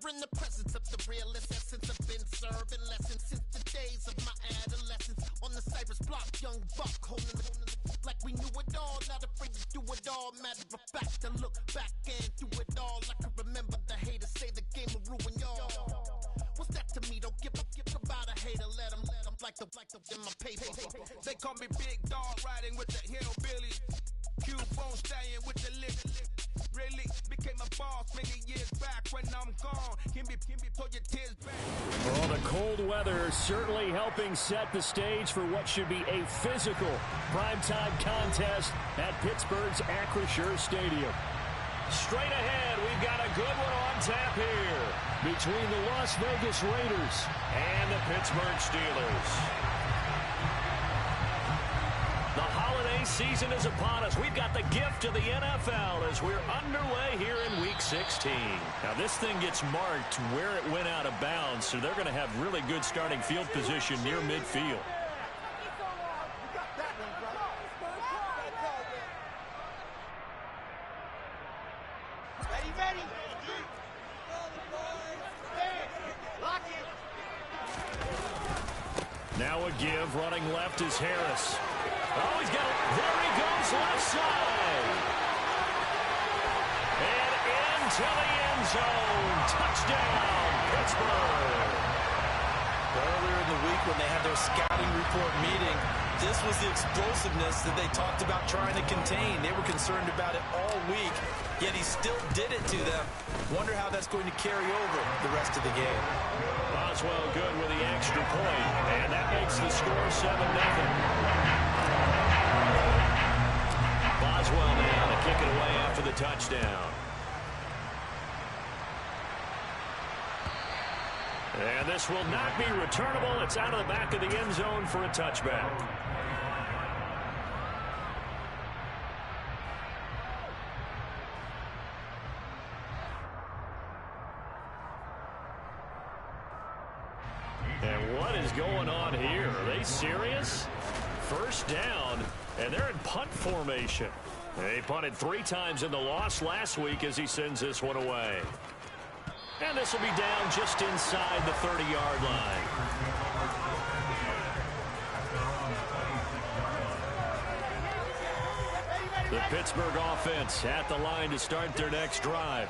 in the presence of the realest essence. I've been serving lessons since the days of my adolescence. On the Cypress block, young buck holding it like we knew it all. Not afraid to do it all. Matter of fact, to look back and do it all. I can remember the haters say the game will ruin y'all. What's that to me? Don't give about a hater. Let them like the in my paper. They call me Big Dog, riding with the hillbilly. Q-phone staying with the lip. Really became a boss many years back. When I'm gone, can be pull your tears back. Well, the cold weather certainly helping set the stage for what should be a physical primetime contest at Pittsburgh's Acrisure Stadium. Straight ahead, we've got a good one on tap here between the Las Vegas Raiders and the Pittsburgh Steelers. The holiday season is upon us. We've got the gift of the NFL as we're underway here in Week 16. Now, this thing gets marked where it went out of bounds, so they're going to have really good starting field position near midfield. Now a give, running left is Harris. Oh, he's got it. There he goes, left side. And into the end zone. Touchdown, Pittsburgh. Earlier in the week when they had their scouting report meeting, this was the explosiveness that they talked about trying to contain. They were concerned about it all week, yet he still did it to them. Wonder how that's going to carry over the rest of the game. Boswell good with the extra point, and that makes the score 7-0. Boswell now to kick it away after the touchdown. And this will not be returnable. It's out of the back of the end zone for a touchback. And what is going on here? Are they serious? First down, and they're in punt formation. They punted 3 times in the loss last week as he sends this one away. And this will be down just inside the 30-yard line. The Pittsburgh offense at the line to start their next drive.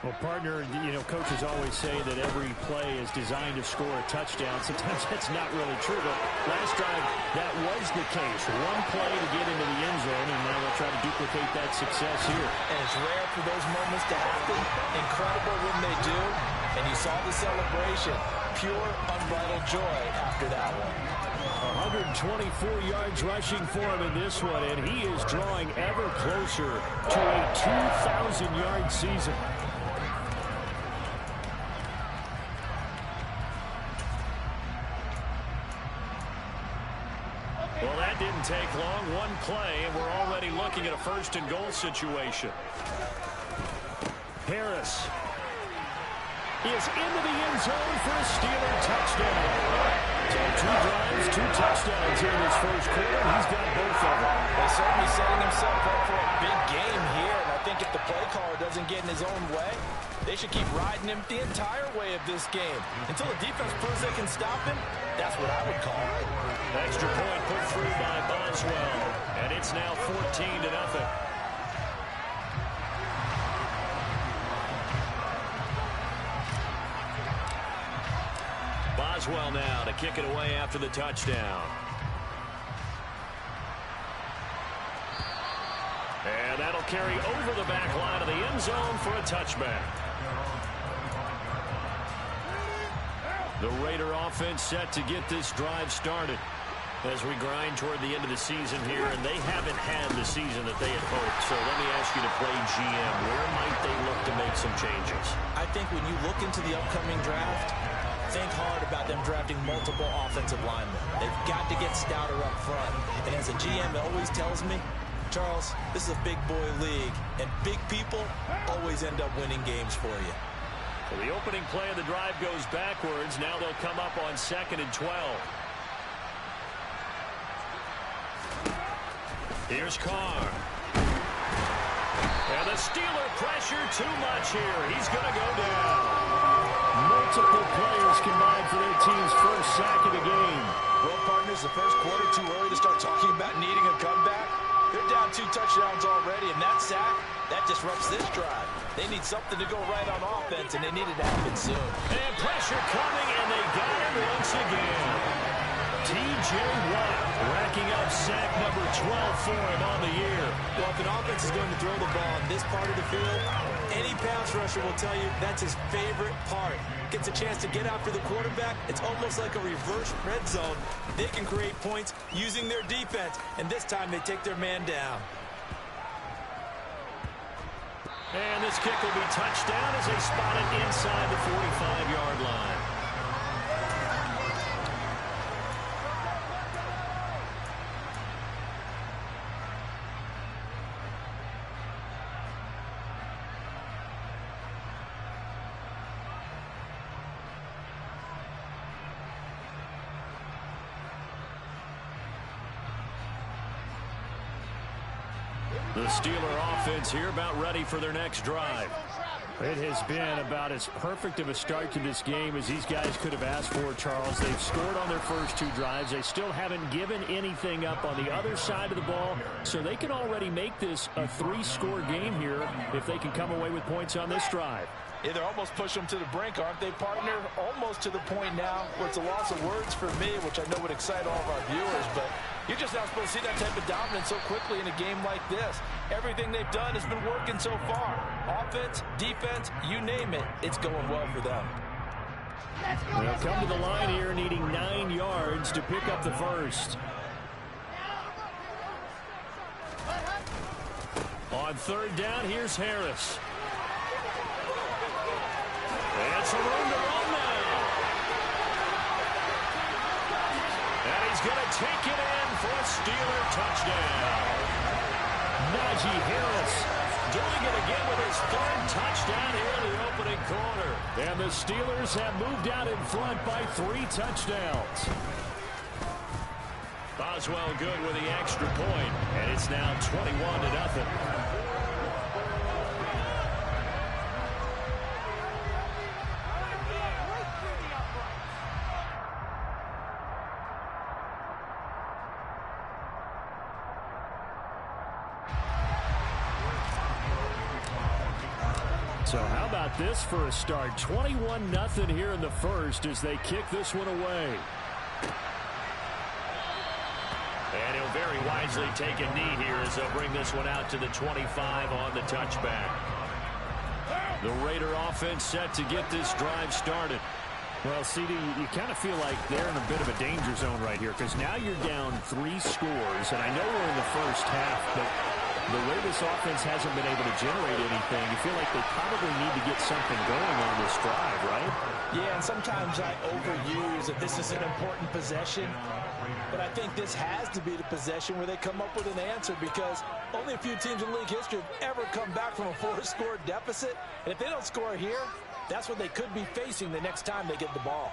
Well, partner, you know, coaches always say that every play is designed to score a touchdown. Sometimes that's not really true, but last drive, that was the case. One play to get into the end zone, and now they'll try to duplicate that success here. And it's rare for those moments to happen. Incredible when they do. And you saw the celebration. Pure, unbridled joy after that one. 124 yards rushing for him in this one, and he is drawing ever closer to a 2,000-yard season. Well, that didn't take long. One play, and we're already looking at a first-and-goal situation. Harris is into the end zone for a Steeler touchdown. So 2 drives, 2 touchdowns here in his first quarter. He's got both of them. Well, certainly setting himself up for a big game here. And I think if the play caller doesn't get in his own way, they should keep riding him the entire way of this game. Until the defense proves they can stop him, that's what I would call it. Extra point put through by Boswell. And it's now 14-0. Boswell now to kick it away after the touchdown. And that'll carry over the back line of the end zone for a touchback. The Raider offense set to get this drive started as we grind toward the end of the season here, and they haven't had the season that they had hoped. So let me ask you to play GM. Where might they look to make some changes? I think when you look into the upcoming draft, think hard about them drafting multiple offensive linemen. They've got to get stouter up front. And as a GM, it always tells me, Charles, this is a big boy league, and big people always end up winning games for you. Well, the opening play of the drive goes backwards. Now they'll come up on 2nd and 12. Here's Carr. And the Steeler pressure too much here. He's going to go down. Multiple players combined for their team's first sack of the game. Well, partners, the first quarter too early to start talking about needing a comeback. They're down 2 touchdowns already, and that sack, that disrupts this drive. They need something to go right on offense, and they need it to happen soon. And pressure coming, and they got him once again. T.J. Watt racking up sack number 12 for him on the year. Well, if an offense is going to throw the ball on this part of the field, any pass rusher will tell you that's his favorite part. Gets a chance to get after the quarterback. It's almost like a reverse red zone. They can create points using their defense, and this time they take their man down. And this kick will be touchdown as they spot it inside the 45-yard line. The Steeler offense here about ready for their next drive. It has been about as perfect of a start to this game as these guys could have asked for, Charles. They've scored on their first 2 drives. They still haven't given anything up on the other side of the ball, so they can already make this a 3-score game here if they can come away with points on this drive. Yeah, they're almost pushing them to the brink, aren't they, partner? Almost to the point now where it's a loss of words for me, which I know would excite all of our viewers, but you're just not supposed to see that type of dominance so quickly in a game like this. Everything they've done has been working so far. Offense, defense, you name it, it's going well for them. They'll come to the line here needing 9 yards to pick up the first. On 3rd down, here's Harris. And some room to run now. And he's going to take it in for a Steeler touchdown. Najee Harris doing it again with his 3rd touchdown here in the opening quarter. And the Steelers have moved out in front by 3 touchdowns. Boswell good with the extra point, and it's now 21-0. So how about this for a start? 21-0 here in the first as they kick this one away. And he'll very wisely take a knee here as they'll bring this one out to the 25 on the touchback. The Raider offense set to get this drive started. Well, CD, you kind of feel like they're in a bit of a danger zone right here because now you're down 3 scores, and I know we're in the first half, but the way this offense hasn't been able to generate anything, you feel like they probably need to get something going on this drive, right? Yeah, and sometimes I overuse that this is an important possession, but I think this has to be the possession where they come up with an answer because only a few teams in league history have ever come back from a 4-score deficit, and if they don't score here, that's what they could be facing the next time they get the ball.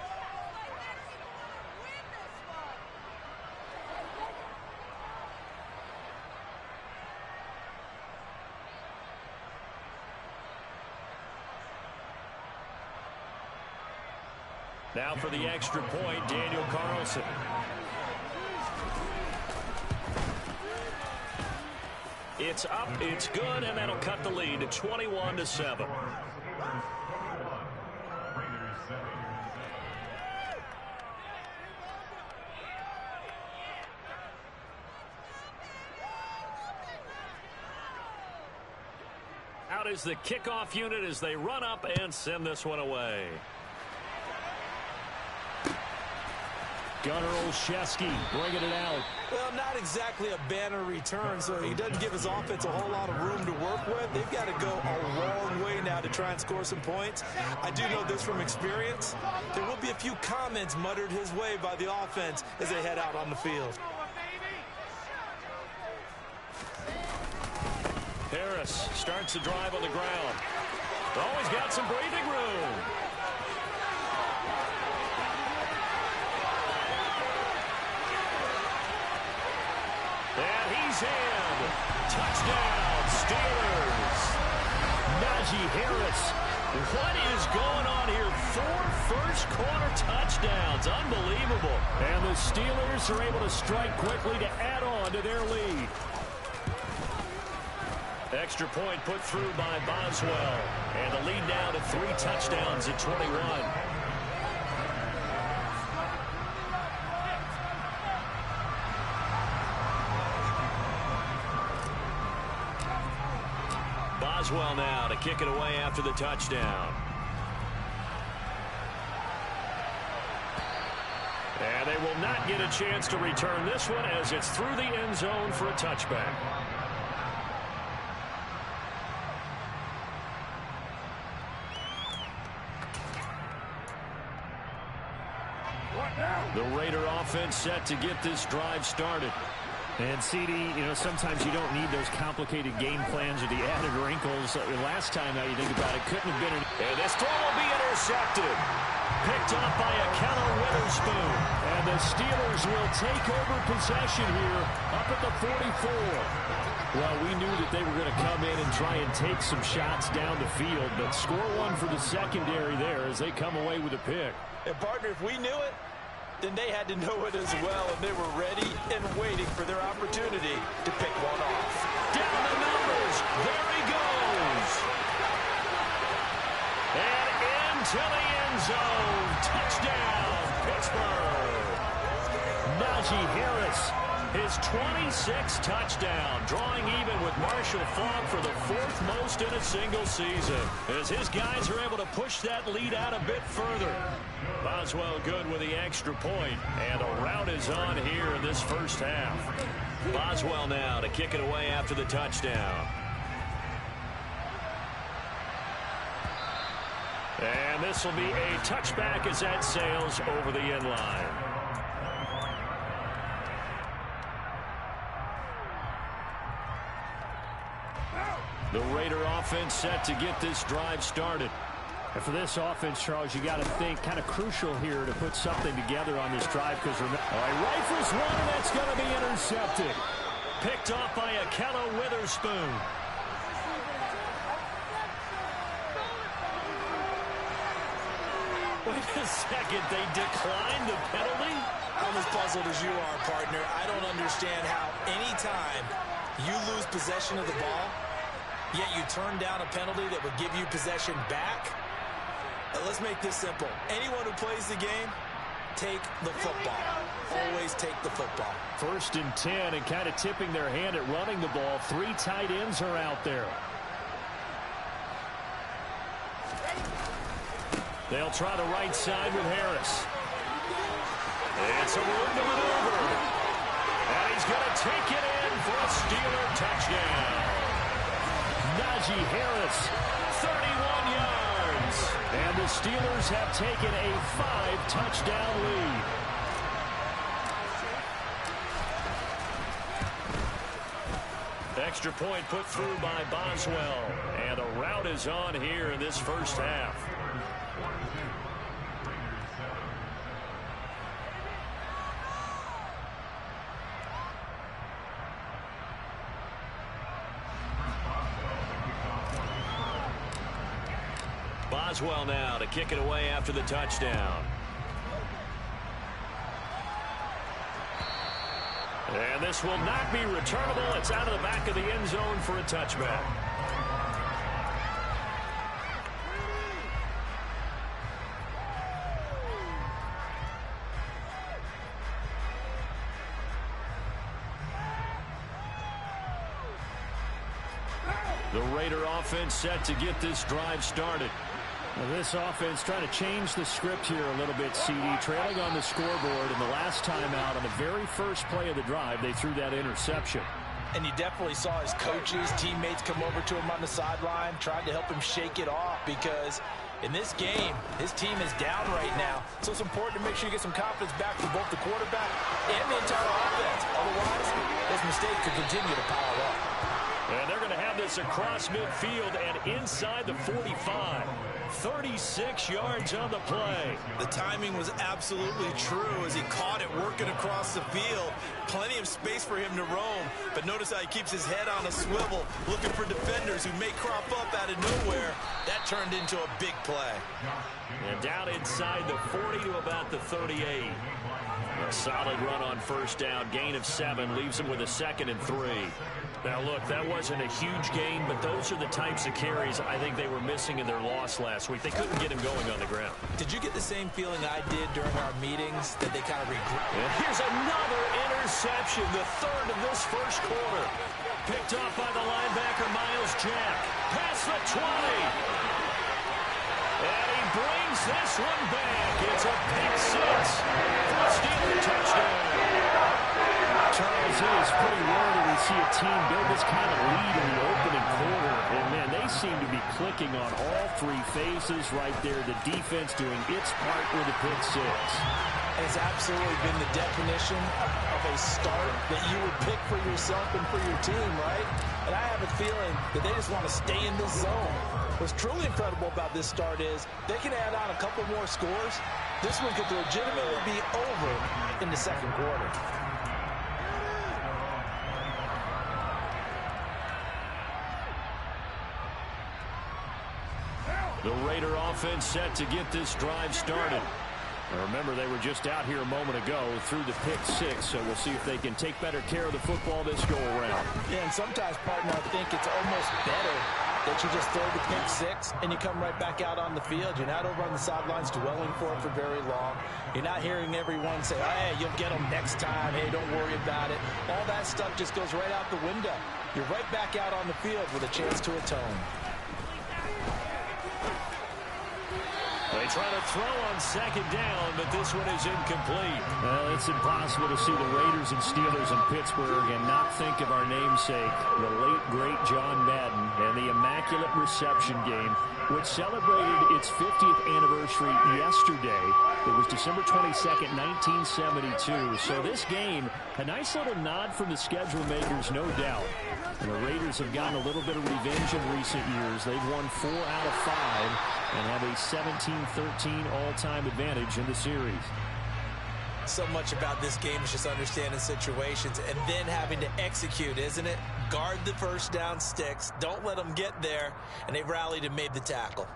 Now for the extra point, Daniel Carlson. It's up, it's good, and that'll cut the lead to 21-7. Out is the kickoff unit as they run up and send this one away. Gunnar Olszewski bringing it out. Well, not exactly a banner return, so he doesn't give his offense a whole lot of room to work with. They've got to go a long way now to try and score some points. I do know this from experience. There will be a few comments muttered his way by the offense as they head out on the field. Harris starts the drive on the ground. Always got some breathing room. And he's in. Touchdown, Steelers. Najee Harris What is going on here? 4 first-quarter touchdowns. Unbelievable. And the Steelers are able to strike quickly to add on to their lead. Extra point put through by Boswell. And the lead now to 3 touchdowns at 21. Boswell now to kick it away after the touchdown. And they will not get a chance to return this one as it's through the end zone for a touchback. The Raider offense set to get this drive started. And CD, sometimes you don't need those complicated game plans or the added wrinkles. Last time, now you think about it, couldn't have been. And this throw will be intercepted. Picked up by Akello Witherspoon. And the Steelers will take over possession here up at the 44. Well, we knew that they were going to come in and try and take some shots down the field, but score one for the secondary there as they come away with a pick. And, partner, if we knew it, then they had to know it as well, and they were ready and waiting for their opportunity to pick one off. Down the numbers. There he goes. And into the end zone. Touchdown, Pittsburgh. Najee Harris, his 26th touchdown, drawing even with Marshall Faulk for the 4th most in a single season, as his guys are able to push that lead out a bit further. Boswell good with the extra point, and a rout is on here in this first half. Boswell now to kick it away after the touchdown. And this will be a touchback as that sails over the end line. The Raider offense set to get this drive started. And for this offense, Charles, you got to think kind of crucial here to put something together on this drive because rifles one, and that's going to be intercepted. Picked off by Akello Witherspoon. Wait a second, they declined the penalty? I'm as puzzled as you are, partner. I don't understand how anytime you lose possession of the ball, yet you turn down a penalty that would give you possession back. Let's make this simple. Anyone who plays the game, take the football. Always take the football. 1st and 10, and kind of tipping their hand at running the ball. 3 tight ends are out there. They'll try the right side with Harris. It's a room to maneuver. And he's going to take it in for a Steeler touchdown. Najee Harris, 31 yards. And the Steelers have taken a 5-touchdown lead. Extra point put through by Boswell. And a rout is on here in this first half. Boswell now to kick it away after the touchdown. And this will not be returnable. It's out of the back of the end zone for a touchback. The Raider offense set to get this drive started. Well, this offense trying to change the script here a little bit, CD. Trailing on the scoreboard, and the last time out on the very first play of the drive, they threw that interception. And you definitely saw his coaches, teammates come over to him on the sideline, tried to help him shake it off because in this game, his team is down right now. So it's important to make sure you get some confidence back from both the quarterback and the entire offense. Otherwise, those mistakes could continue to pile up. And they're going to have this across midfield and inside the 45. 36 yards on the play. The timing was absolutely true as he caught it working across the field. Plenty of space for him to roam. But notice how he keeps his head on a swivel, looking for defenders who may crop up out of nowhere. That turned into a big play. And down inside the 40 to about the 38. A solid run on first down. Gain of 7 leaves him with a 2nd and 3. Now, look, that wasn't a huge gain, but those are the types of carries I think they were missing in their loss last week. They couldn't get him going on the ground. Did you get the same feeling I did during our meetings that they kind of regret? And here's another interception, the 3rd of this first quarter. Picked off by the linebacker, Miles Jack. Past the 20. And he brings this one back. It's a pick 6. Steeler touchdown. Charles, it is pretty rare that we see a team build this kind of lead in the opening quarter. And, man, they seem to be clicking on all 3 phases right there. The defense doing its part with a pick 6. It's absolutely been the definition of a start that you would pick for yourself and for your team, right? And I have a feeling that they just want to stay in this zone. What's truly incredible about this start is they can add on a couple more scores. This one could legitimately be over in the second quarter. The Raider offense set to get this drive started. And remember, they were just out here a moment ago through the pick 6, so we'll see if they can take better care of the football this go-around. Yeah, and sometimes, partner, I think it's almost better that you just throw the pick 6 and you come right back out on the field. You're not over on the sidelines dwelling for it for very long. You're not hearing everyone say, hey, you'll get them next time. Hey, don't worry about it. All that stuff just goes right out the window. You're right back out on the field with a chance to atone. They try to throw on 2nd down, but this one is incomplete. Well, it's impossible to see the Raiders and Steelers in Pittsburgh and not think of our namesake, the late, great John Madden, and the Immaculate Reception game, which celebrated its 50th anniversary yesterday. It was December 22nd, 1972. So this game, a nice little nod from the schedule makers, no doubt. And the Raiders have gotten a little bit of revenge in recent years. They've won 4 out of 5 and have a 17-13 all-time advantage in the series. So much about this game is just understanding situations and then having to execute, isn't it? Guard the first down sticks. Don't let them get there. And they've rallied and made the tackle.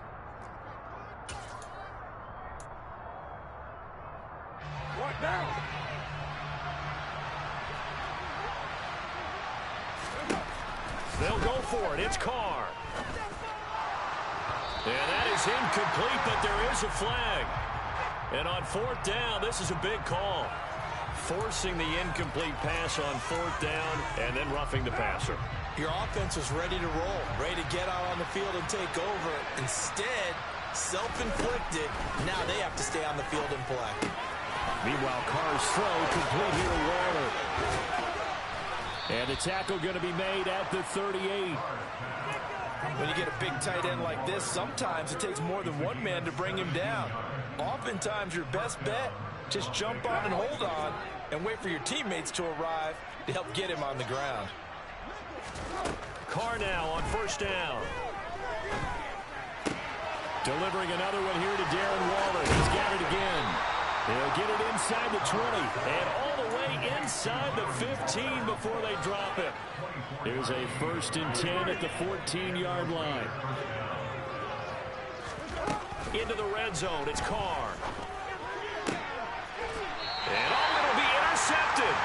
What now? They'll go for it. It's Carr. And that is incomplete, but there is a flag. And on 4th down, this is a big call. Forcing the incomplete pass on 4th down and then roughing the passer. Your offense was ready to roll, ready to get out on the field and take over. Instead, self-inflicted. Now they have to stay on the field and play. Meanwhile, Carr's throw complete here to Waller. And the tackle going to be made at the 38. When you get a big tight end like this, sometimes it takes more than one man to bring him down. Oftentimes, your best bet, just jump on and hold on and wait for your teammates to arrive to help get him on the ground. Carr now on 1st down. Delivering another one here to Darren Waller. He's got it again. They'll get it inside the 20 and all the way inside the 15 before they drop it. There's a 1st and 10 at the 14-yard line. Into the red zone, it's Carr. And it'll be intercepted.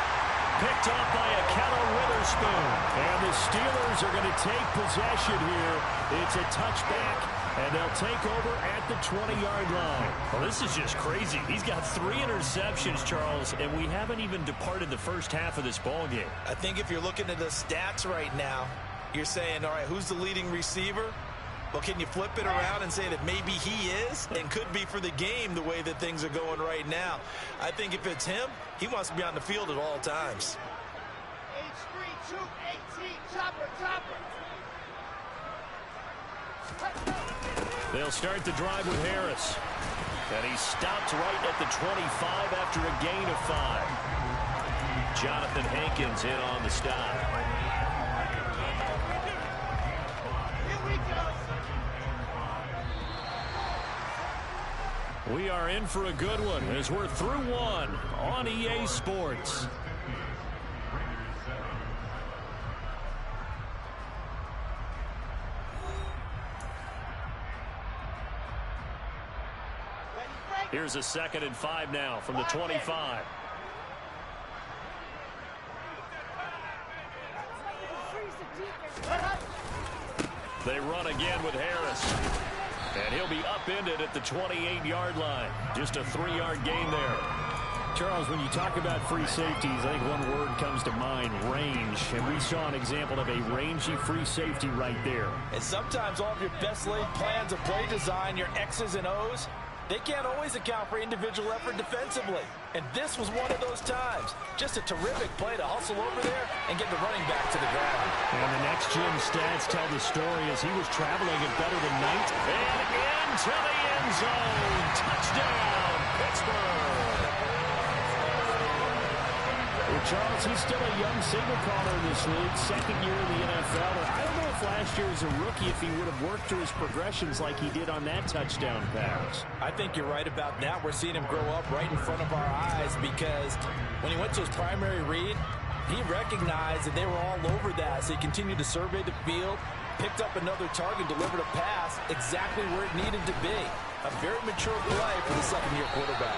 Picked off by Akello Witherspoon. And the Steelers are going to take possession here. It's a touchback. And they'll take over at the 20-yard line. Well, this is just crazy. He's got 3 interceptions, Charles, and we haven't even departed the first half of this ball game. I think if you're looking at the stats right now, you're saying, all right, who's the leading receiver? Well, can you flip it around and say that maybe he is and could be for the game the way that things are going right now? I think if it's him, he wants to be on the field at all times. H3, 218, chopper, chopper. They'll start the drive with Harris. And he stopped right at the 25 after a gain of 5. Jonathan Hankins in on the stop. Here we go. We are in for a good one as we're through one on EA Sports. Here's a 2nd and 5 now from the 25. They run again with Harris. And he'll be upended at the 28-yard line. Just a 3-yard gain there. Charles, when you talk about free safeties, I think one word comes to mind, range. And we saw an example of a rangy free safety right there. And sometimes all of your best laid plans of play design, your X's and O's, they can't always account for individual effort defensively. And this was one of those times. Just a terrific play to hustle over there and get the running back to the ground. And the next gen stats tell the story as he was traveling at better than 90. And into the end zone. Touchdown, Pittsburgh. Well, Charles, he's still a young signal caller in this league, 2nd year in the NFL. I don't know if last year as a rookie if he would have worked through his progressions like he did on that touchdown pass. I think you're right about that. We're seeing him grow up right in front of our eyes because when he went to his primary read, he recognized that they were all over that. So he continued to survey the field, picked up another target, delivered a pass exactly where it needed to be. A very mature play for the second-year quarterback.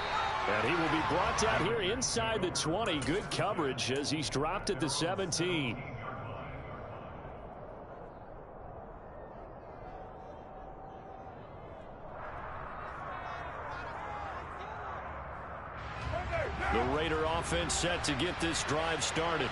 And he will be brought down here inside the 20. Good coverage as he's dropped at the 17. The Raider offense set to get this drive started.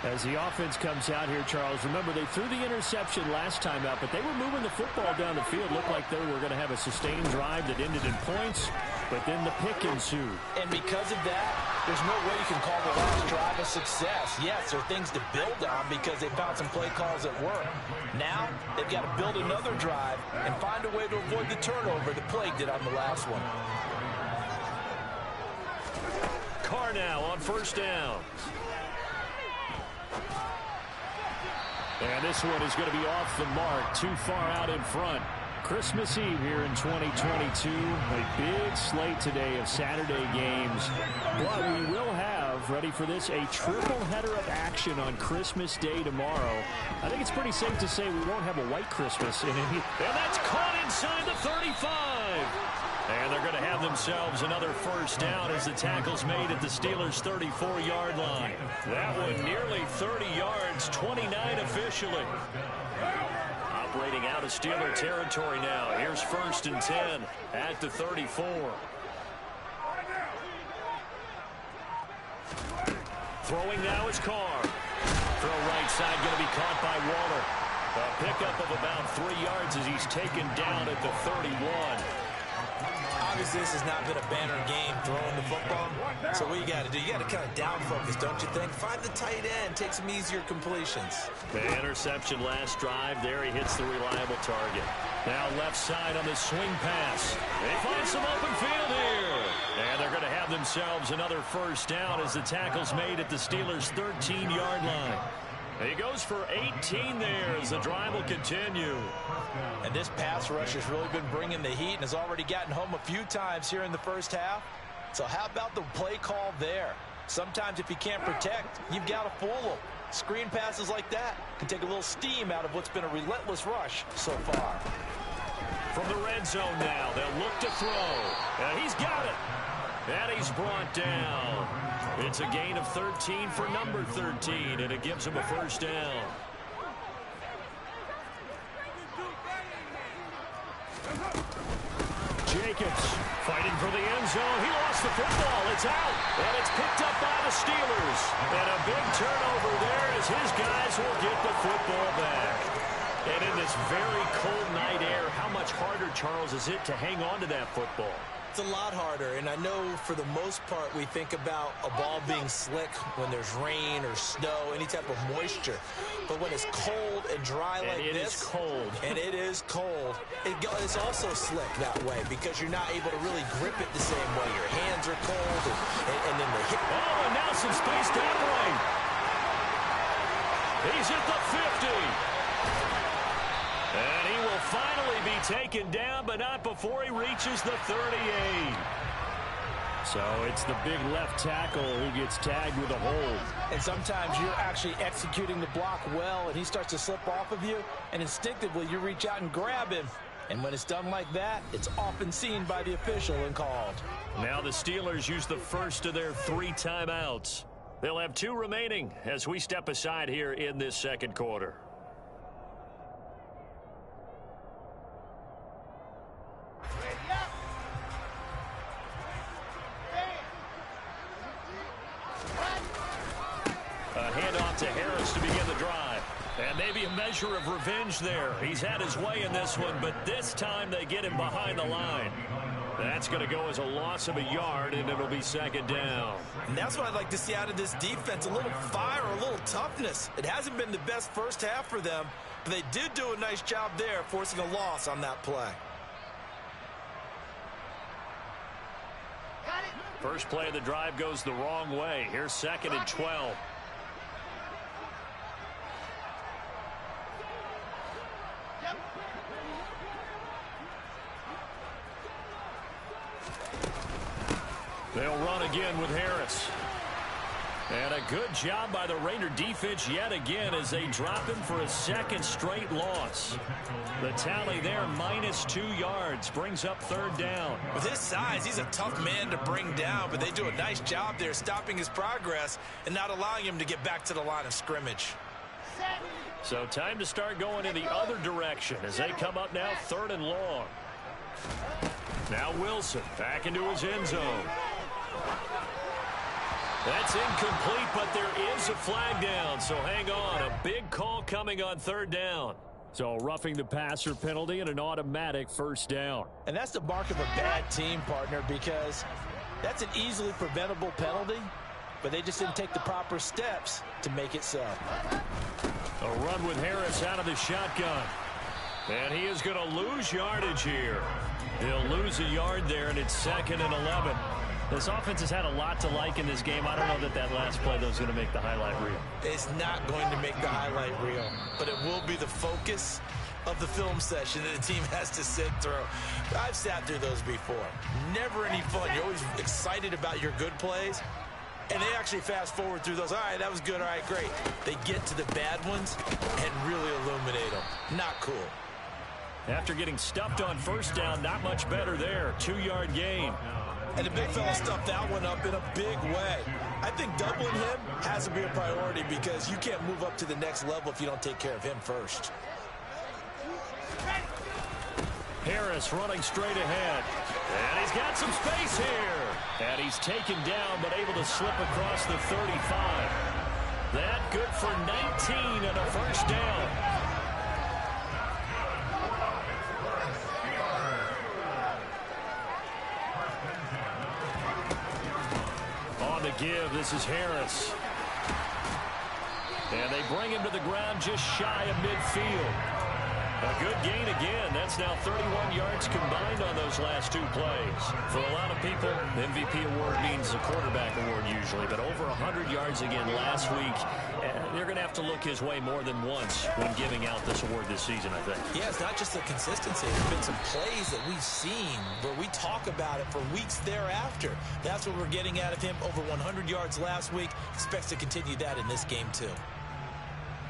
As the offense comes out here, Charles, remember they threw the interception last time out, but they were moving the football down the field. Looked like they were going to have a sustained drive that ended in points, but then the pick ensued. And because of that, there's no way you can call the last drive a success. Yes, there are things to build on because they found some play calls that work. Now, they've got to build another drive and find a way to avoid the turnover that plagued it on the last one. Carr now on 1st down. And this one is going to be off the mark, too far out in front. Christmas Eve here in 2022. A big slate today of Saturday games. But we will have, ready for this, a triple header of action on Christmas Day tomorrow. I think it's pretty safe to say we won't have a white Christmas in any. And that's caught inside the 35. And they're going to have themselves another 1st down as the tackle's made at the Steelers' 34-yard line. That one nearly 30 yards, 29 officially. Operating out of Steeler territory now. Here's 1st and 10 at the 34. Throwing now is Carr. Throw right side going to be caught by Waller. A pickup of about 3 yards as he's taken down at the 31. Obviously, this has not been a banner game throwing the football. So what you got to do, you got to kind of down focus, don't you think? Find the tight end, take some easier completions. The interception last drive. There he hits the reliable target. Now left side on the swing pass. They find some open field here. And they're going to have themselves another 1st down as the tackle's made at the Steelers' 13-yard line. He goes for 18 there as the drive will continue. And this pass rush has really been bringing the heat and has already gotten home a few times here in the 1st half. So how about the play call there? Sometimes if you can't protect, you've got to fool them. Screen passes like that can take a little steam out of what's been a relentless rush so far. From the red zone now, they'll look to throw. And he's got it. And he's brought down. It's a gain of 13 for number 13, and it gives him a 1st down. Jacobs fighting for the end zone. He lost the football. It's out, and it's picked up by the Steelers. And a big turnover there as his guys will get the football back. And in this very cold night air, how much harder, Charles, is it to hang on to that football? It's a lot harder, and I know for the most part we think about a ball being slick when there's rain or snow, any type of moisture. But when it's cold and dry like this, it is cold, and it is cold, it's also slick that way because you're not able to really grip it the same way. Your hands are cold, and then the hip. Oh, and now some space to operate. He's at the 50. And he will finally be taken down, but not before he reaches the 38. So it's the big left tackle who gets tagged with a hold. And sometimes you're actually executing the block well, and he starts to slip off of you, and instinctively you reach out and grab him. And when it's done like that, it's often seen by the official and called. Now the Steelers use the first of their 3 timeouts. They'll have 2 remaining as we step aside here in this second quarter. A handoff to Harris to begin the drive. And maybe a measure of revenge there. He's had his way in this one, but this time they get him behind the line. That's going to go as a loss of a yard, and it'll be second down. And that's what I'd like to see out of this defense, a little fire, a little toughness. It hasn't been the best first half for them, but they did do a nice job there, forcing a loss on that play. First play of the drive goes the wrong way. Here's 2nd and 12. They'll run again with Harris. And a good job by the Raider defense yet again as they drop him for a 2nd straight loss. The tally there, -2 yards, brings up 3rd down. With his size, he's a tough man to bring down, but they do a nice job there stopping his progress and not allowing him to get back to the line of scrimmage. So time to start going in the other direction as they come up now 3rd and long. Now Wilson back into his end zone. That's incomplete, but there is a flag down, so hang on. A big call coming on 3rd down. So roughing the passer penalty and an automatic 1st down. And that's the mark of a bad team, partner, because that's an easily preventable penalty, but they just didn't take the proper steps to make it so. A run with Harris out of the shotgun. And he is going to lose yardage here. He'll lose a yard there, and it's 2nd and 11. This offense has had a lot to like in this game. I don't know that last play, though, is going to make the highlight reel. It's not going to make the highlight reel, but it will be the focus of the film session that the team has to sit through. I've sat through those before. Never any fun. You're always excited about your good plays, and they actually fast forward through those. All right, that was good. All right, great. They get to the bad ones and really illuminate them. Not cool. After getting stuffed on 1st down, not much better there. 2-yard gain. And the big fella stuffed that one up in a big way. I think doubling him has to be a priority because you can't move up to the next level if you don't take care of him first. Harris running straight ahead. And he's got some space here. And he's taken down but able to slip across the 35. That good for 19 and a 1st down. Give. This is Harris. And they bring him to the ground just shy of midfield. A good gain again. That's now 31 yards combined on those last 2 plays. For a lot of people, the MVP award means the quarterback award usually, but over 100 yards again last week. They're going to have to look his way more than once when giving out this award this season, I think. Yeah, it's not just the consistency. There's been some plays that we've seen where we talk about it for weeks thereafter. That's what we're getting out of him. Over 100 yards last week. Expects to continue that in this game, too.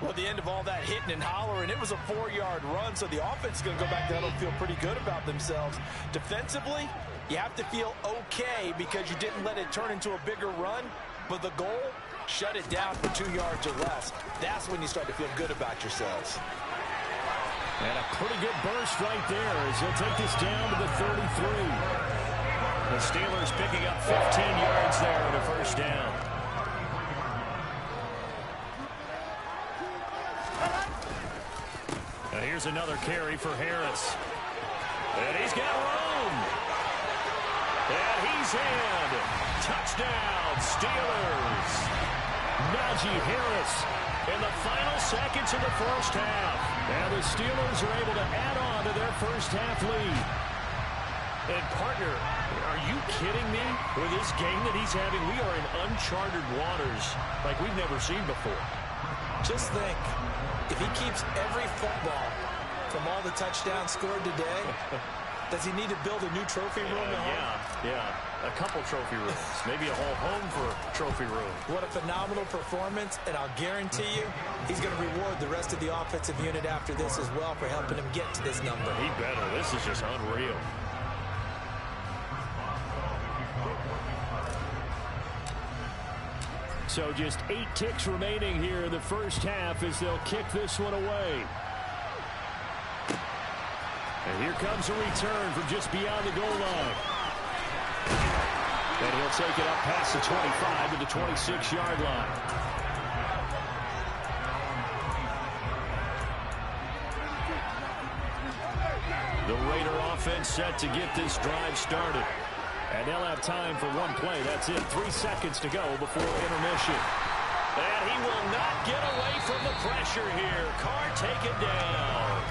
Well, at the end of all that hitting and hollering, it was a 4-yard run, so the offense is going to go back to huddle and feel pretty good about themselves. Defensively, you have to feel okay because you didn't let it turn into a bigger run, but the goal, shut it down for 2 yards or less. That's when you start to feel good about yourselves. And a pretty good burst right there as they'll take this down to the 33. The Steelers picking up 15 yards there at a 1st down. Now here's another carry for Harris. And he's got room. And he's in. Touchdown, Steelers. Najee Harris in the final seconds of the 1st half. And the Steelers are able to add on to their 1st half lead. And, partner, are you kidding me? With this game that he's having, we are in uncharted waters like we've never seen before. Just think, if he keeps every football from all the touchdowns scored today, does he need to build a new trophy room at home? Yeah. A couple trophy rooms. Maybe a whole home for a trophy room. What a phenomenal performance, and I'll guarantee you he's going to reward the rest of the offensive unit after this as well for helping him get to this number. He better. This is just unreal. So just 8 ticks remaining here in the first half as they'll kick this one away. And here comes a return from just beyond the goal line. And he'll take it up past the 25 to the 26-yard line. The Raider offense set to get this drive started. And they'll have time for one play. That's it. 3 seconds to go before intermission. And he will not get away from the pressure here. Carr taken down.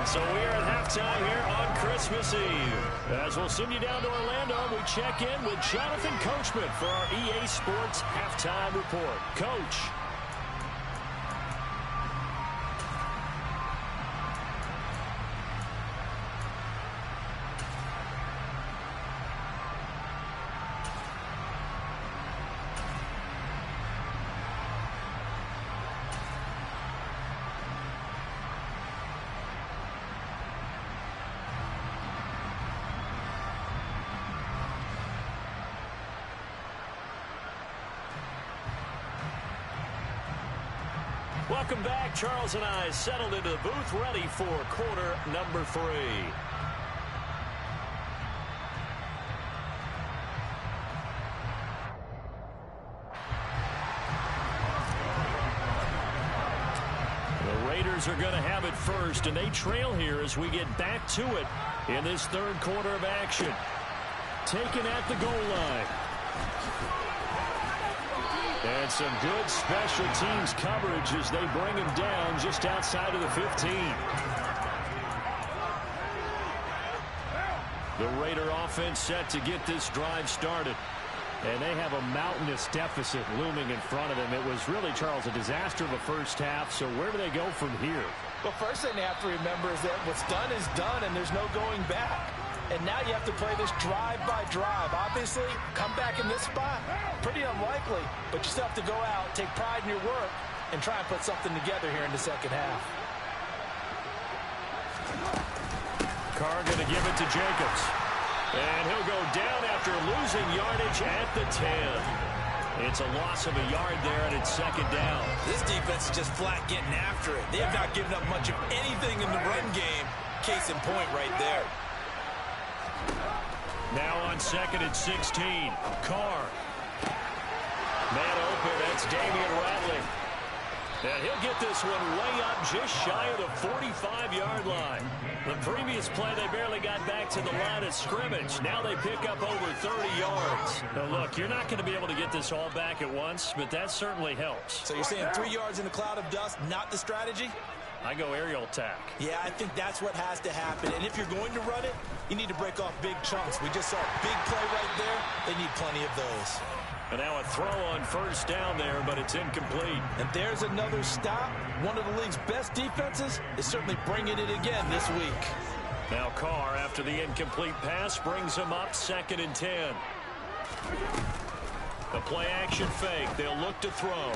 So we are at halftime here on Christmas Eve. As we'll send you down to Orlando, we check in with Jonathan Coachman for our EA Sports Halftime Report. Coach. Welcome back. Charles and I settled into the booth, ready for quarter number 3. The Raiders are going to have it first, and they trail here as we get back to it in this third quarter of action. Taken at the goal line. And some good special teams coverage as they bring him down just outside of the 15. The Raider offense set to get this drive started. And they have a mountainous deficit looming in front of them. It was really, Charles, a disaster of a first half. So where do they go from here? Well, first thing they have to remember is that what's done is done, and there's no going back. And now you have to play this drive by drive. Obviously, come back in this spot, pretty unlikely. But you still have to go out, take pride in your work, and try and put something together here in the second half. Carr going to give it to Jacobs. And he'll go down after losing yardage at the 10. It's a loss of a yard there, and it's second down. This defense is just flat getting after it. They have not given up much of anything in the run game. Case in point right there. Now on second and 16. Carr. Man open. That's Damian Ratley. And he'll get this one way up just shy of the 45-yard line. The previous play, they barely got back to the line of scrimmage. Now they pick up over 30 yards. Now, look, you're not going to be able to get this all back at once, but that certainly helps. So you're saying 3 yards in a cloud of dust, not the strategy? I go aerial attack. Yeah, I think that's what has to happen. And if you're going to run it, you need to break off big chunks. We just saw a big play right there. They need plenty of those. And now a throw on first down there, but it's incomplete. And there's another stop. One of the league's best defenses is certainly bringing it again this week. Now Carr, after the incomplete pass, brings him up second and 10. The play action fake. They'll look to throw.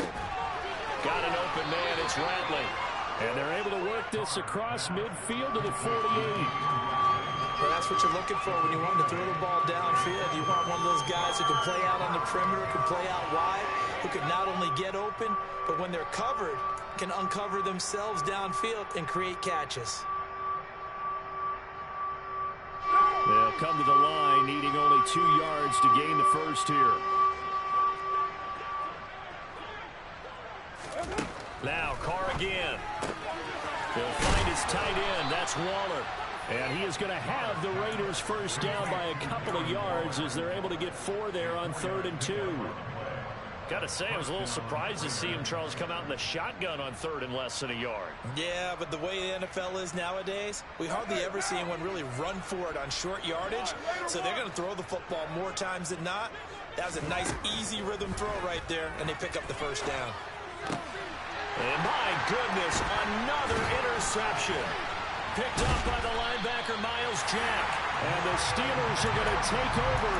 Got an open man. It's Ratley. And they're able to work this across midfield to the 48. Well, that's what you're looking for when you want to throw the ball downfield. You want one of those guys who can play out on the perimeter, can play out wide, who can not only get open, but when they're covered, can uncover themselves downfield and create catches. They'll come to the line, needing only 2 yards to gain the first here. Now Carr again. He'll find his tight end. That's Waller. And he is going to have the Raiders first down by a couple of yards as they're able to get 4 there on 3rd and 2. Got to say, I was a little surprised to see him, Charles, come out in the shotgun on 3rd and less than a yard. Yeah, but the way the NFL is nowadays, we hardly ever see anyone really run for it on short yardage. So they're going to throw the football more times than not. That was a nice, easy rhythm throw right there, and they pick up the first down. And my goodness, another interception. Picked up by the linebacker, Miles Jack. And the Steelers are going to take over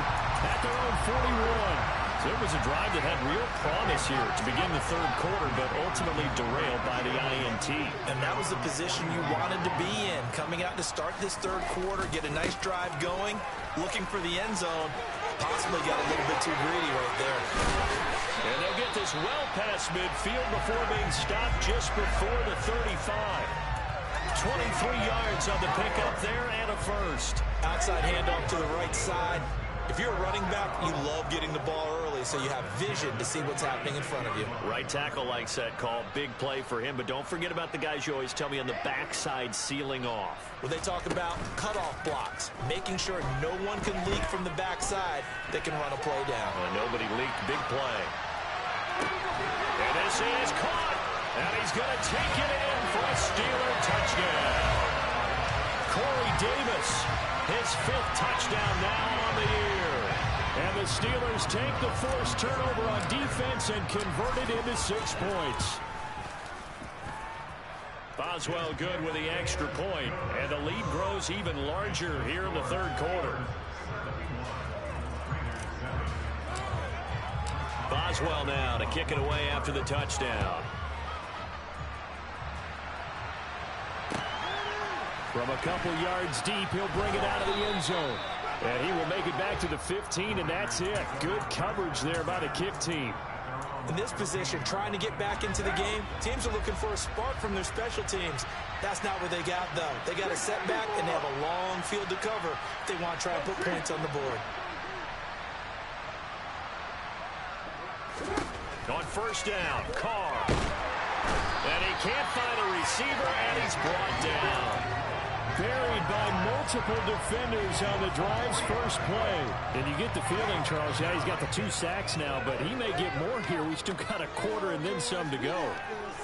at their own 41. So it was a drive that had real promise here to begin the third quarter, but ultimately derailed by the INT. And that was the position you wanted to be in, coming out to start this third quarter, get a nice drive going, looking for the end zone. Possibly got a little bit too greedy right there. And they'll get this well past midfield before being stopped just before the 35. 23 yards on the pickup there and a first. Outside handoff to the right side. If you're a running back, you love getting the ball early so you have vision to see what's happening in front of you. Right tackle likes that call. Big play for him, but don't forget about the guys you always tell me on the backside sealing off. When they talk about cutoff blocks, making sure no one can leak from the backside, they can run a play down. Nobody leaked. Big play. And this is caught. And he's going to take it in for a Steeler touchdown. Corey Davis, his 5th touchdown now on the year. And the Steelers take the forced turnover on defense and convert it into 6 points. Boswell good with the extra point, and the lead grows even larger here in the third quarter. Boswell now to kick it away after the touchdown. From a couple yards deep, he'll bring it out of the end zone. And he will make it back to the 15, and that's it. Good coverage there by the kick team. In this position, trying to get back into the game, teams are looking for a spark from their special teams. That's not what they got, though. They got a setback, and they have a long field to cover if they want to try and put points on the board. On first down, Carr. And he can't find a receiver, and he's brought down. Buried by multiple defenders on the drive's first play. And you get the feeling, Charles, yeah, he's got the 2 sacks now, but he may get more here. We still got a quarter and then some to go.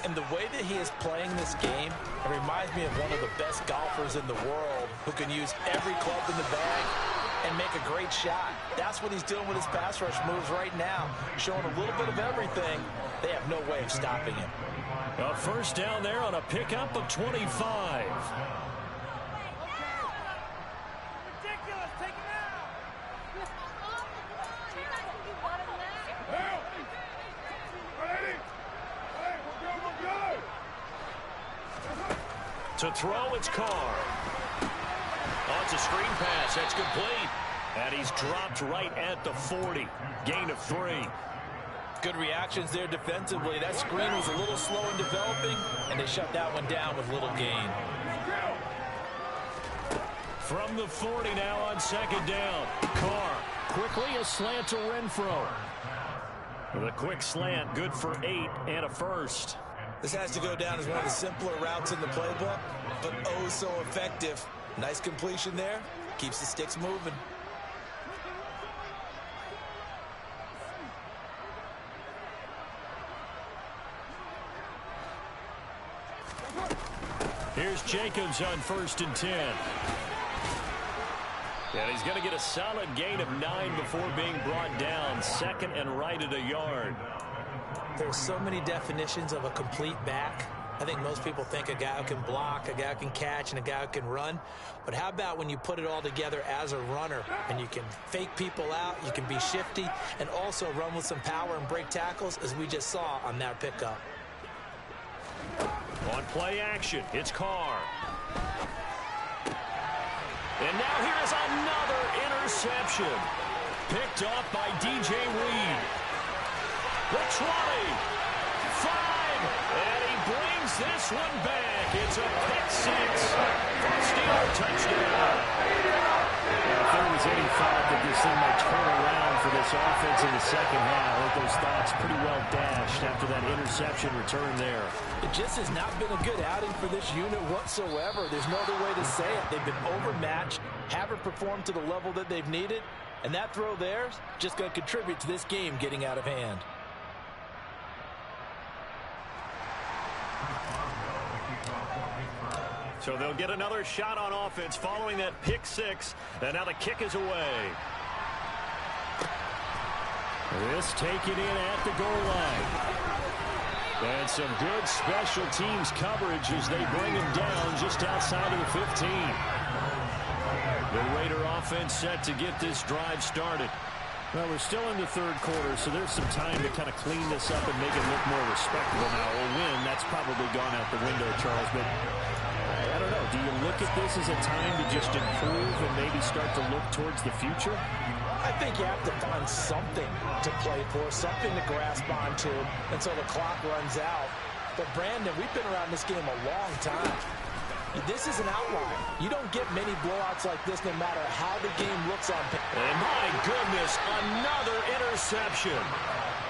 And the way that he is playing this game, it reminds me of one of the best golfers in the world who can use every club in the bag and make a great shot. That's what he's doing with his pass rush moves right now, showing a little bit of everything. They have no way of stopping him. A first down there on a pickup of 25. To throw, it's Carr. Oh, it's a screen pass. That's complete. And he's dropped right at the 40. Gain of 3. Good reactions there defensively. That screen was a little slow in developing, and they shut that one down with little gain. From the 40 now on second down. Carr quickly a slant to Renfro. With a quick slant, good for 8 and a first. This has to go down as one of the simpler routes in the playbook, but oh so effective. Nice completion there. Keeps the sticks moving. Here's Jacobs on 1st and 10. And he's going to get a solid gain of 9 before being brought down. 2nd and right at a yard. There's so many definitions of a complete back. I think most people think a guy who can block, a guy who can catch, and a guy who can run. But how about when you put it all together as a runner and you can fake people out, you can be shifty, and also run with some power and break tackles, as we just saw on that pickup. On play action, it's Carr. And now here's another interception. Picked off by DJ Reed. The 20, 5, and he brings this one back. It's a pick 6 for a Steeler touchdown. If there was any thought that this thing might turn around for this offense in the second half, I think those thoughts pretty well dashed after that interception return there. It just has not been a good outing for this unit whatsoever. There's no other way to say it. They've been overmatched, haven't performed to the level that they've needed, and that throw there is just going to contribute to this game getting out of hand. So they'll get another shot on offense following that pick 6, and now the kick is away. This taken in at the goal line. And some good special teams coverage as they bring him down just outside of the 15. The Raider offense set to get this drive started. Well, we're still in the third quarter, so there's some time to kind of clean this up and make it look more respectable now. A win, that's probably gone out the window, Charles. But I don't know. Do you look at this as a time to just improve and maybe start to look towards the future? I think you have to find something to play for, something to grasp onto until the clock runs out. But, Brandon, we've been around this game a long time. This is an outlier. You don't get many blowouts like this no matter how the game looks on paper. And my goodness, another interception.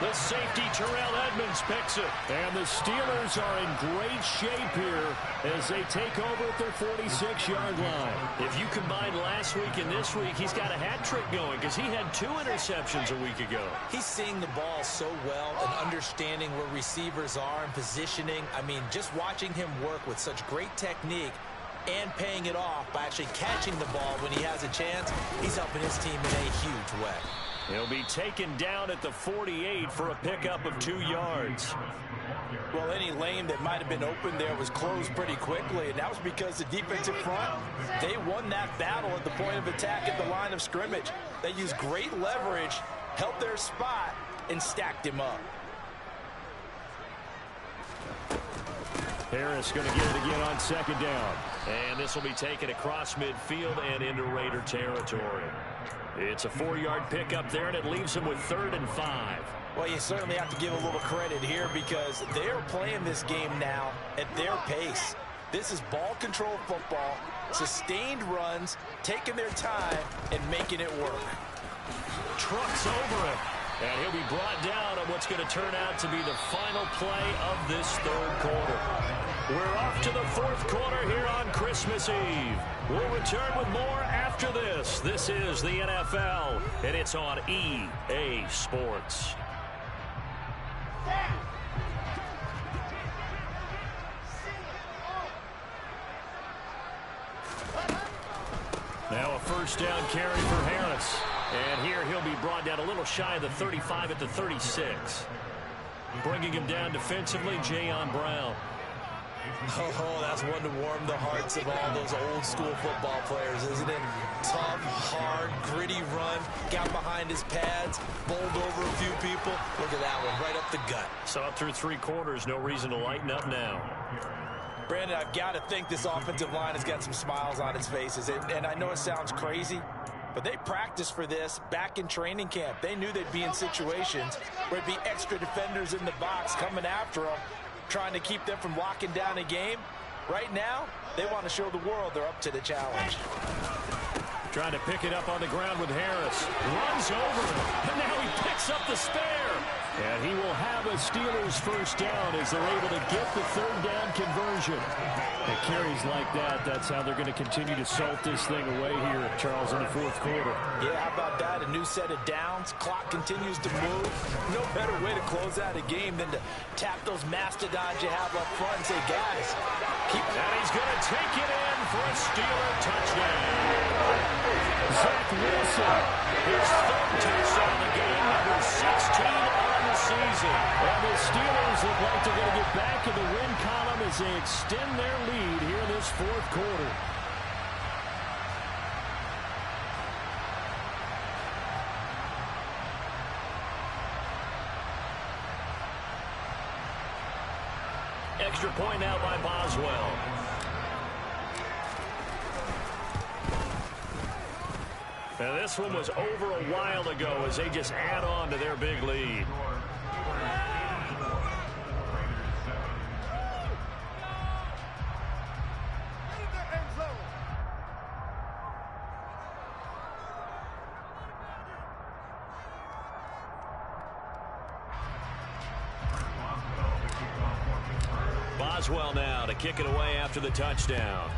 The safety, Terrell Edmonds, picks it. And the Steelers are in great shape here as they take over at their 46-yard line. If you combine last week and this week, he's got a hat trick going because he had 2 interceptions a week ago. He's seeing the ball so well and understanding where receivers are and positioning. I mean, just watching him work with such great technique and paying it off by actually catching the ball when he has a chance, he's helping his team in a huge way. He'll be taken down at the 48 for a pickup of 2 yards. Well, any lane that might have been open there was closed pretty quickly, and that was because the defensive front, they won that battle at the point of attack at the line of scrimmage. They used great leverage, held their spot, and stacked him up. Harris going to get it again on second down. And this will be taken across midfield and into Raider territory. It's a 4-yard pickup there, and it leaves them with 3rd and 5. Well, you certainly have to give a little credit here because they're playing this game now at their pace. This is ball control football, sustained runs, taking their time, and making it work. Trucks over him. And he'll be brought down on what's going to turn out to be the final play of this third quarter. We're off to the fourth quarter here on Christmas Eve. We'll return with more after this. This is the NFL, and it's on EA Sports. Now a first down carry for Harris. And here he'll be brought down a little shy of the 35 at the 36. Bringing him down defensively, Jayon Brown. Oh, that's one to warm the hearts of all those old school football players, isn't it? Tough, hard, gritty run, got behind his pads, bowled over a few people. Look at that one, right up the gut. Saw it through 3 quarters, no reason to lighten up now. Brandon, I've got to think this offensive line has got some smiles on its faces. And I know it sounds crazy, but they practiced for this back in training camp. They knew they'd be in situations where it'd be extra defenders in the box coming after them, trying to keep them from locking down a game. Right now, they want to show the world they're up to the challenge. Trying to pick it up on the ground with Harris. Runs over him, and now he picks up the spare. And he will have a Steelers first down as they're able to get the 3rd down conversion. And carries like that, that's how they're going to continue to salt this thing away here, Charles, in the 4th quarter. Yeah, how about that? A new set of downs. Clock continues to move. No better way to close out a game than to tap those mastodons you have up front and say, guys, keep... And he's going to take it in for a Steeler touchdown. Zach Wilson, his 3rd touchdown of the game, number 16 on the season. And the Steelers look like they're going to get back in the win column as they extend their lead here in this 4th quarter. Extra point now by Boswell. Now this one was over a while ago as they just add on to their big lead. Boswell now to kick it away after the touchdown.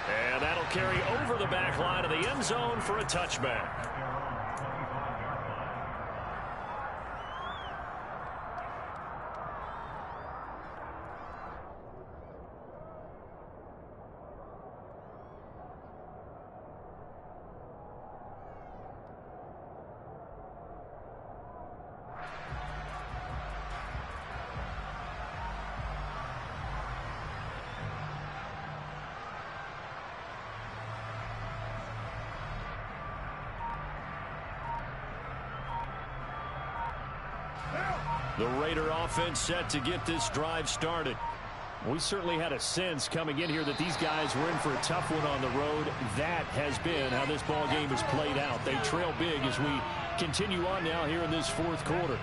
And that'll carry over the back line of the end zone for a touchback. The Raider offense set to get this drive started. We certainly had a sense coming in here that these guys were in for a tough one on the road. That has been how this ball game has played out. They trail big as we continue on now here in this fourth quarter.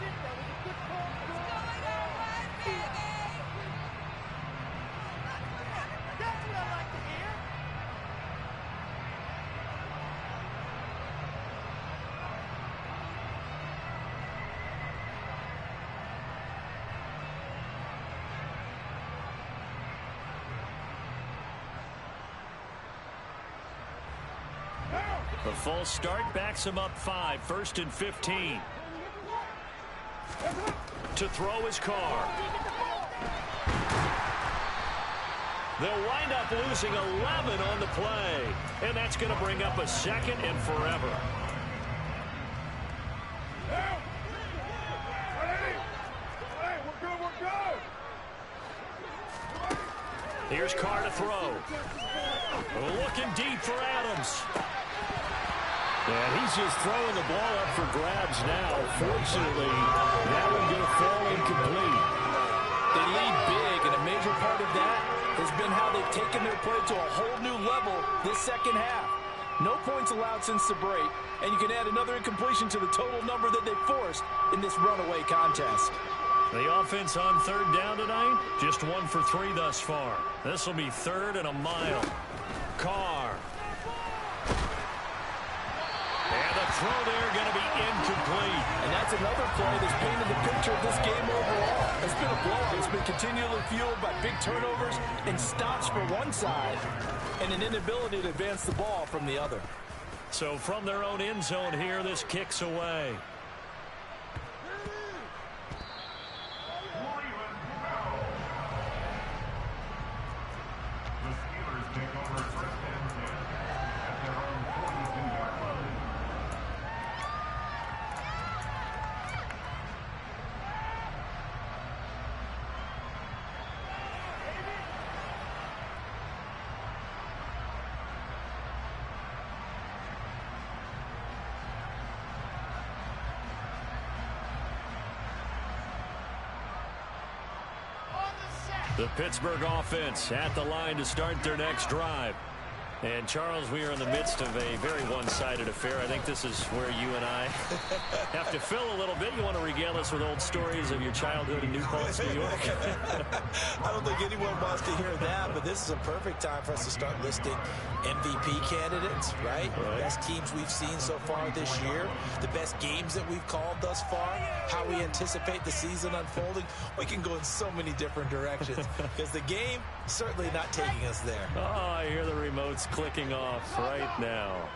The false start backs him up 5, 1st and 15. To throw his Carr. They'll wind up losing 11 on the play. And that's going to bring up a 2nd and forever. Here's Carr to throw. Looking deep for Adams. And he's just throwing the ball up for grabs now. Fortunately, that one going to fall incomplete. They lead big, and a major part of that has been how they've taken their play to a whole new level this second half. No points allowed since the break, and you can add another incompletion to the total number that they forced in this runaway contest. The offense on 3rd down tonight, just 1 for 3 thus far. This will be 3rd and a mile. Carr. And the throw there going to be incomplete. And that's another play that's painted the picture of this game overall. It's been a blowout. It's been continually fueled by big turnovers and stops for one side and an inability to advance the ball from the other. So from their own end zone here, this kicks away. The Pittsburgh offense at the line to start their next drive. And, Charles, we are in the midst of a very one-sided affair. I think this is where you and I have to fill a little bit. You want to regale us with old stories of your childhood in New Paltz, New York? I don't think anyone wants to hear that, but this is a perfect time for us to start listing MVP candidates, right? The best teams we've seen so far this year, the best games that we've called thus far, how we anticipate the season unfolding. We can go in so many different directions because the game certainly not taking us there. Oh, I hear the remotes clicking off right now.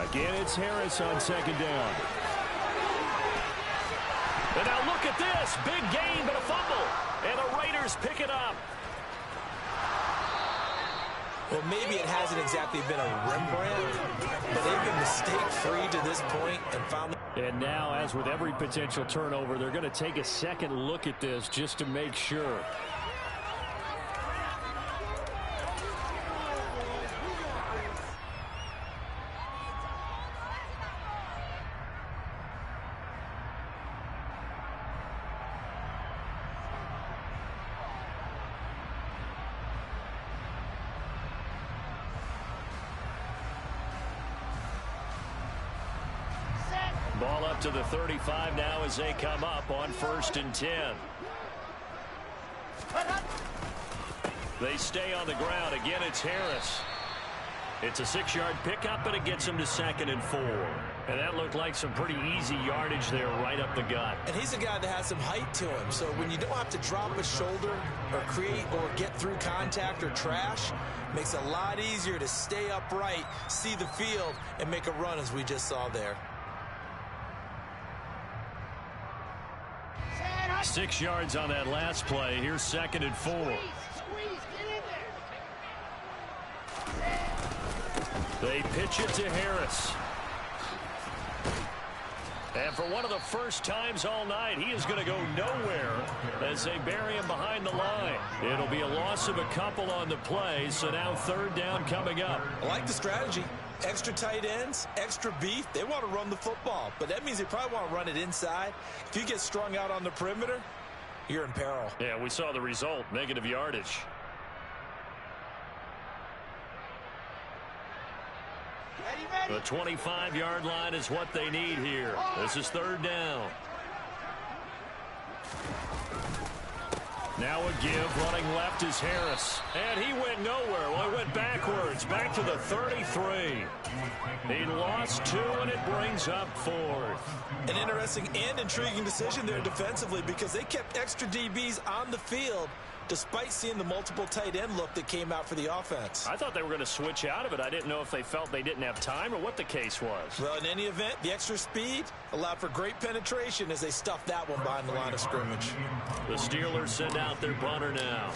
Again, it's Harris on 2nd down. And now look at this. Big gain, but a fumble. And the Raiders pick it up. Well, maybe it hasn't exactly been a Rembrandt, but they've been mistake-free to this point and found. And now, as with every potential turnover, they're going to take a second look at this just to make sure. Ball up to the 35 now as they come up on 1st and 10. They stay on the ground. Again, it's Harris. It's a 6-yard pickup, but it gets him to 2nd and 4. And that looked like some pretty easy yardage there right up the gut. And he's a guy that has some height to him. So when you don't have to drop a shoulder or create or get through contact or trash, makes it a lot easier to stay upright, see the field, and make a run as we just saw there. 6 yards on that last play. Here's 2nd and 4. They pitch it to Harris. And for one of the first times all night, he is going to go nowhere as they bury him behind the line. It'll be a loss of a couple on the play, so now 3rd down coming up. I like the strategy. Extra tight ends, extra beef, they want to run the football. But that means they probably want to run it inside. If you get strung out on the perimeter, you're in peril. Yeah, we saw the result, negative yardage. The 25-yard line is what they need here. This is third down. Now a give, running left is Harris. And he went nowhere. Well, he went backwards, back to the 33. He lost 2, and it brings up 4th. An interesting and intriguing decision there defensively because they kept extra DBs on the field despite seeing the multiple tight end look that came out for the offense. I thought they were going to switch out of it. I didn't know if they felt they didn't have time or what the case was. Well, in any event, the extra speed allowed for great penetration as they stuffed that one behind the line of scrimmage. The Steelers send out their punter now,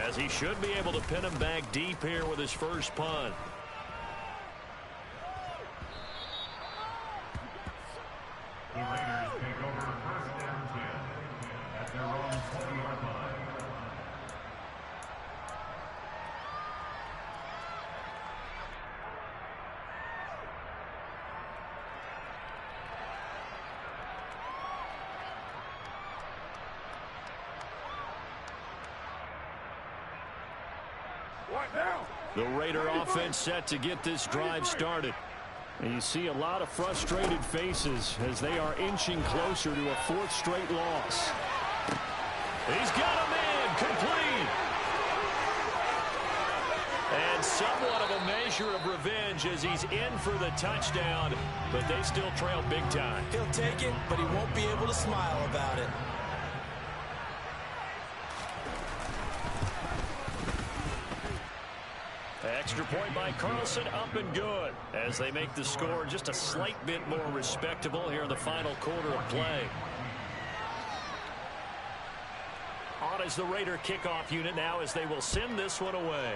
as he should be able to pin him back deep here with his first punt. The Raiders take over first and 10 at their own 20-yard line. The Raider offense set to get this drive started. And you see a lot of frustrated faces as they are inching closer to a 4th straight loss. He's got a man complete. And somewhat of a measure of revenge as he's in for the touchdown, but they still trail big time. He'll take it, but he won't be able to smile about it. Extra point by Carlson, up and good, as they make the score just a slight bit more respectable here in the final quarter of play. On is the Raider kickoff unit now as they will send this one away.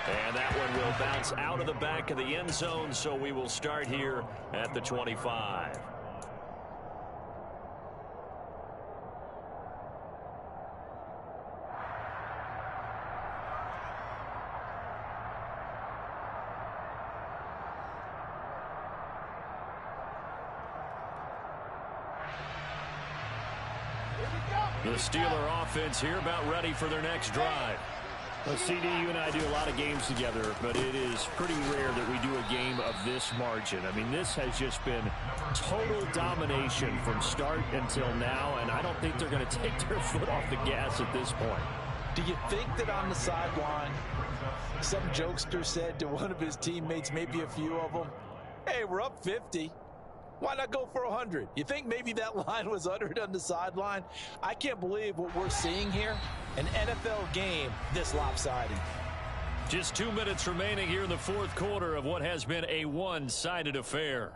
And that one will bounce out of the back of the end zone, so we will start here at the 25. The Steeler offense here about ready for their next drive. Well, CD, you and I do a lot of games together, but it is pretty rare that we do a game of this margin. I mean, this has just been total domination from start until now, and I don't think they're going to take their foot off the gas at this point. Do you think that on the sideline, some jokester said to one of his teammates, maybe a few of them, hey, we're up 50. Why not go for 100? You think maybe that line was uttered on the sideline? I can't believe what we're seeing here. An NFL game this lopsided. Just 2 minutes remaining here in the 4th quarter of what has been a one-sided affair.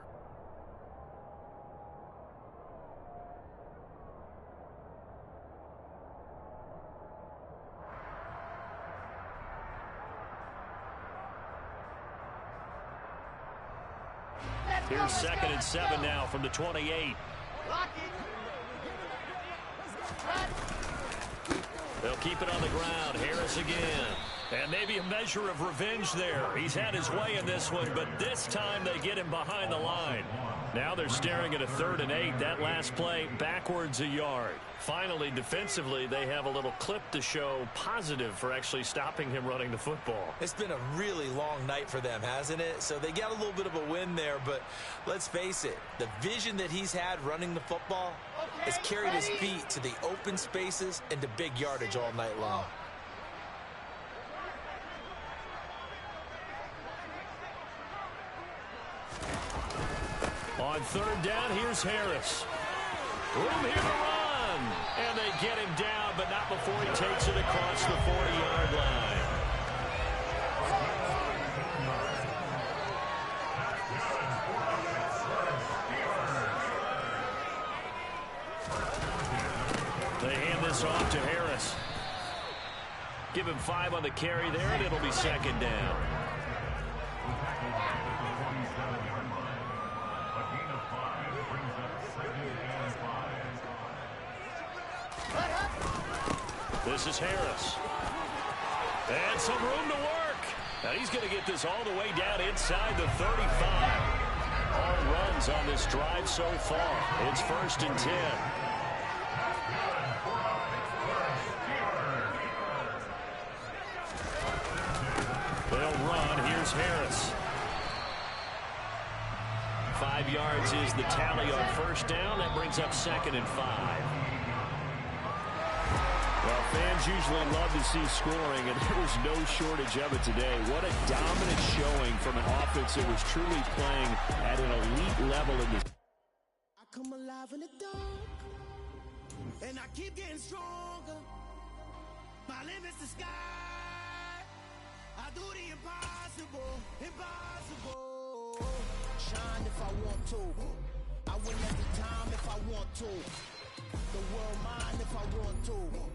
Here's 2nd and 7 now from the 28. They'll keep it on the ground. Harris again. And maybe a measure of revenge there. He's had his way in this one, but this time they get him behind the line. Now they're staring at a 3rd and 8. That last play backwards a yard. Finally, defensively, they have a little clip to show positive for actually stopping him running the football. It's been a really long night for them, hasn't it? So they got a little bit of a win there, but let's face it, the vision that he's had running the football has carried his feet to the open spaces and to big yardage all night long. On 3rd down, here's Harris. Room here to run. And they get him down, but not before he takes it across the 40-yard line. They hand this off to Harris. Give him 5 on the carry there, and it'll be 2nd down. This is Harris. And some room to work. Now he's going to get this all the way down inside the 35. All runs on this drive so far. It's 1st and 10. They'll run. Here's Harris. 5 yards is the tally on 1st down. That brings up 2nd and 5. Well, fans usually love to see scoring, and there was no shortage of it today. What a dominant showing from an offense that was truly playing at an elite level in this. I come alive in the dark, and I keep getting stronger. My limit's the sky. I do the impossible, impossible. Shine if I want to. I win every time if I want to. The world mine if I want to.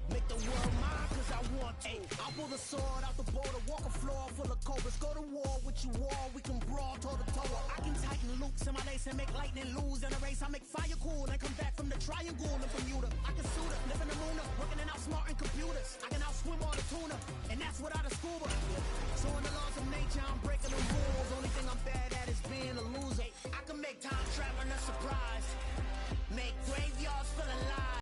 Make the world mine cause I want to. I pull the sword out the border, walk a floor full of cobras. Go to war with you all, we can brawl toe to toe. I can tighten loops in my lace and make lightning lose in a race. I make fire cool and come back from the triangle and from Utah. I can suit up, live in the moon up, working and outsmart and compete.